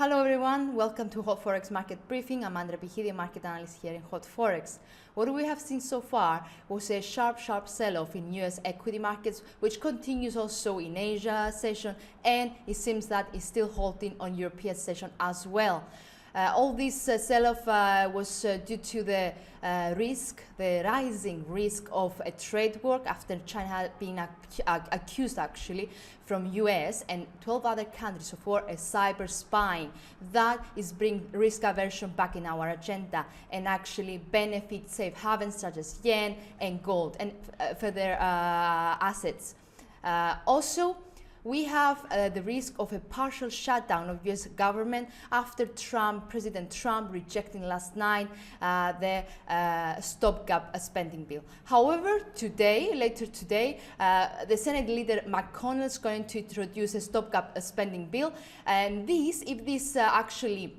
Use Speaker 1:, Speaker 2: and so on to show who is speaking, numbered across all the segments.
Speaker 1: Hello everyone, welcome to Hot Forex Market Briefing. I'm Andrea Pichidi, market analyst here in Hot Forex. What we have seen so far was a sharp sell-off in US equity markets, which continues also in Asia session, and it seems that it's still holding on European session as well. All this sell-off was due to the rising risk of a trade war after China had been accused actually from US and 12 other countries for a cyber spying. That is bring risk aversion back in our agenda and actually benefit safe havens such as yen and gold and further assets. Also, we have the risk of a partial shutdown of US government after President Trump rejecting last night the stopgap spending bill. However, later today, the Senate leader McConnell is going to introduce a stopgap spending bill, and if this actually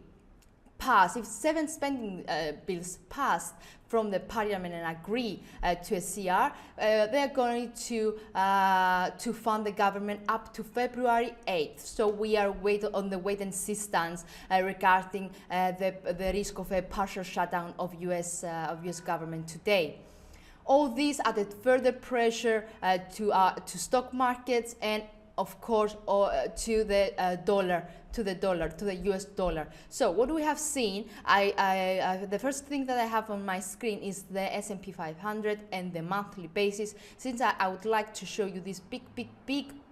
Speaker 1: pass, if 7 spending bills passed from the parliament and agree to a CR, they're going to fund the government up to February 8th. So we are on the wait and see stance regarding the risk of a partial shutdown of US government today. All these added further pressure to stock markets and of course to the US dollar. So what we have seen, the first thing that I have on my screen is the S&P 500 and the monthly basis, since I would like to show you this big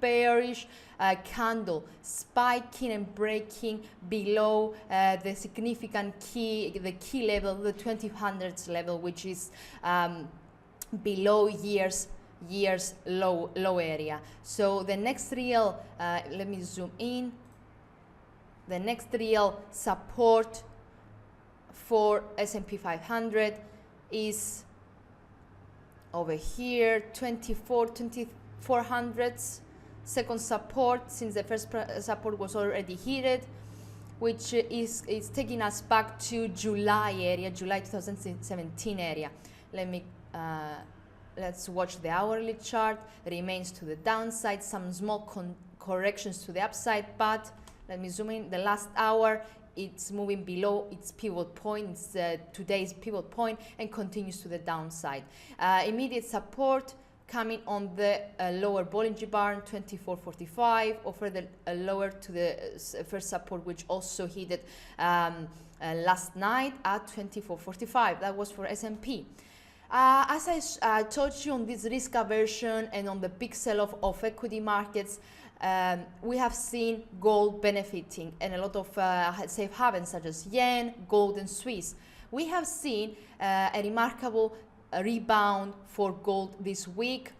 Speaker 1: bearish candle spiking and breaking below the significant key level, the 2000s level, which is below years low area. So the next real, let me zoom in. The next real support for S&P 500 is over here, 2400s. Second support, since the first support was already hit, which is taking us back to July 2017 area. Let's watch the hourly chart. Remains to the downside, some small corrections to the upside, but let me zoom in. The last hour, it's moving below its pivot point. It's today's pivot point and continues to the downside. Immediate support coming on the lower Bollinger Band, 2445, or further lower to the first support, which also hit it last night at 2445. That was for S&P. As I told you on this risk aversion and on the big sell-off of equity markets, we have seen gold benefiting and a lot of safe havens such as yen, gold and Swiss. We have seen a remarkable rebound for gold this week,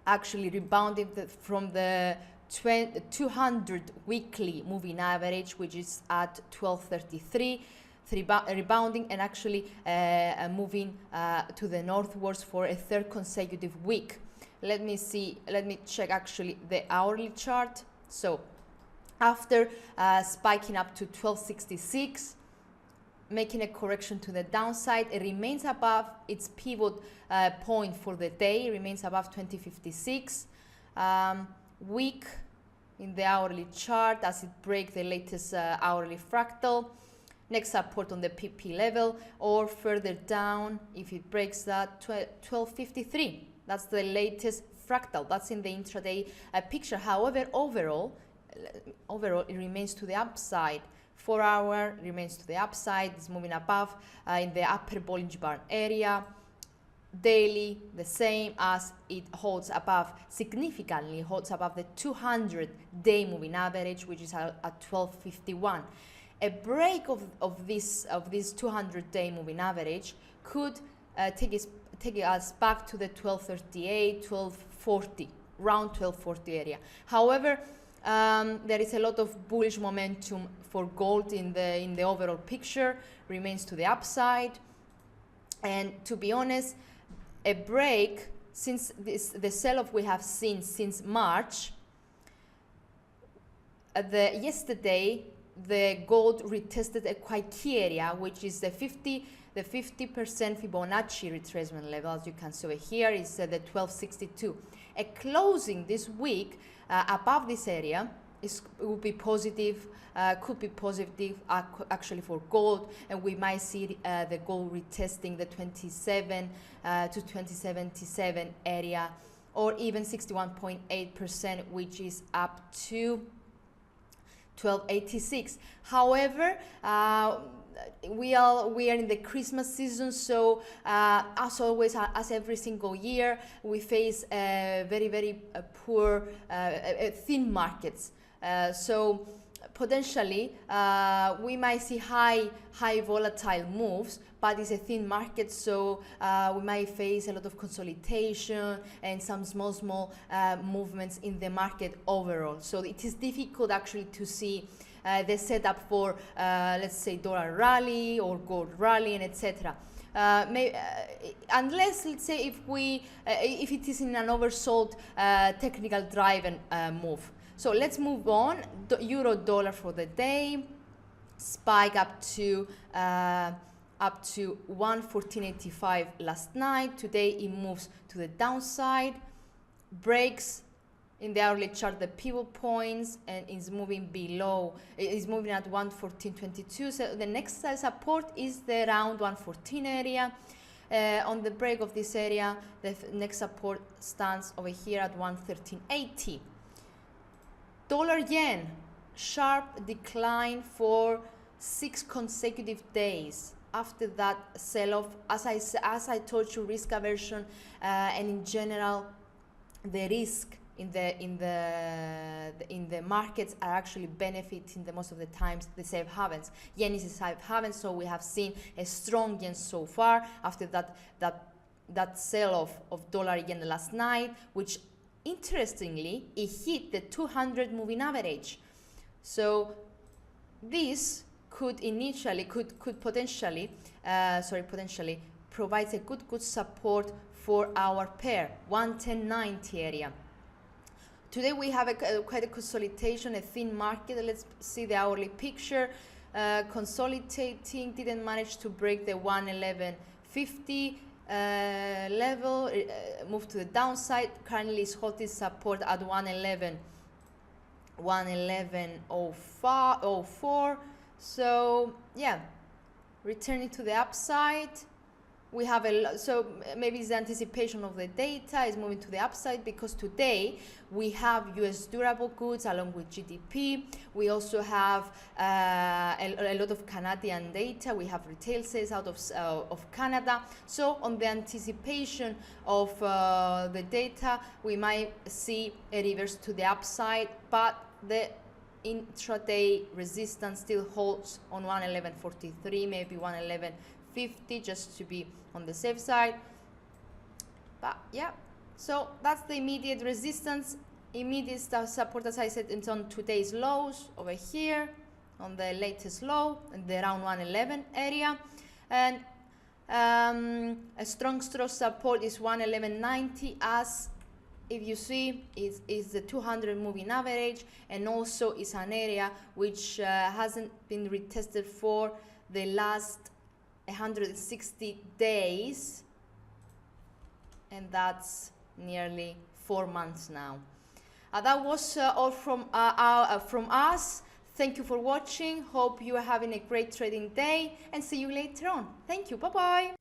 Speaker 1: actually rebounding from the 200 weekly moving average, which is at 1233. Rebounding and actually moving to the northwards for a third consecutive week. Let me check actually the hourly chart. So after spiking up to 1266, making a correction to the downside, it remains above its pivot point for the day. It remains above 2056. Weak in the hourly chart as it breaks the latest hourly fractal. Next support on the PP level, or further down if it breaks that 1253. That's the latest fractal. That's in the intraday picture. However, overall it remains to the upside. 4 hour remains to the upside. It's moving above in the upper Bollinger Band area. Daily, the same, as it holds above, significantly holds above the 200-day moving average, which is at 1251. A break of this 200-day moving average could take us back to the 1238, 1240, around 1240 area. However, there is a lot of bullish momentum for gold in the overall picture, remains to the upside. And to be honest, a break since the sell-off we have seen since March. Yesterday, the gold retested a quite key area, which is the 50% Fibonacci retracement level. As you can see over here, is the 1262. A closing this week above this area it will be positive, could be positive actually for gold, and we might see the gold retesting the 27 to 2077 area, or even 61.8%, which is up to 1286. However, we are in the Christmas season, so as always, as every single year, we face very poor, thin markets. So potentially we might see high volatile moves, but it's a thin market, so we might face a lot of consolidation and some small movements in the market overall. So it is difficult actually to see the setup for let's say dollar rally or gold rally and etc. Unless, let's say, if it is in an oversold technical driven move. So let's move on. Euro dollar for the day, spike up to 114.85 last night. Today it moves to the downside, breaks in the hourly chart the pivot points, and is moving below. It is moving at 114.22. So the next support is the around 114 area. On the break of this area, the next support stands over here at 113.80. Dollar yen, sharp decline for 6 consecutive days. After that sell-off, as I told you, risk aversion and in general, the risk in the markets are actually benefiting the most of the times the safe havens. Yen is a safe haven, so we have seen a strong yen so far after that sell-off of dollar yen last night, which interestingly it hit the 200 moving average. So this could potentially provides a good support for our pair, 110.90 area. Today we have quite a consolidation, a thin market. Let's see the hourly picture. Consolidating, didn't manage to break the 111.50 level, moved to the downside. Currently is holding support at 111.04. So yeah, returning to the upside. We have so maybe it's the anticipation of the data is moving to the upside, because today we have US durable goods along with GDP. We also have a lot of Canadian data. We have retail sales out of Canada. So on the anticipation of the data, we might see a reverse to the upside, but the intraday resistance still holds on 111.43, maybe 111.50, just to be on the safe side. But yeah, so that's the immediate resistance. Immediate support, as I said, it's on today's lows over here, on the latest low in the around 111 area, and a strong support is 111.90, as if you see is the 200 moving average, and also is an area which hasn't been retested for the last 160 days, and that's nearly 4 months now. That was all from us. Thank you for watching. Hope you are having a great trading day, and see you later on. Thank you. Bye bye.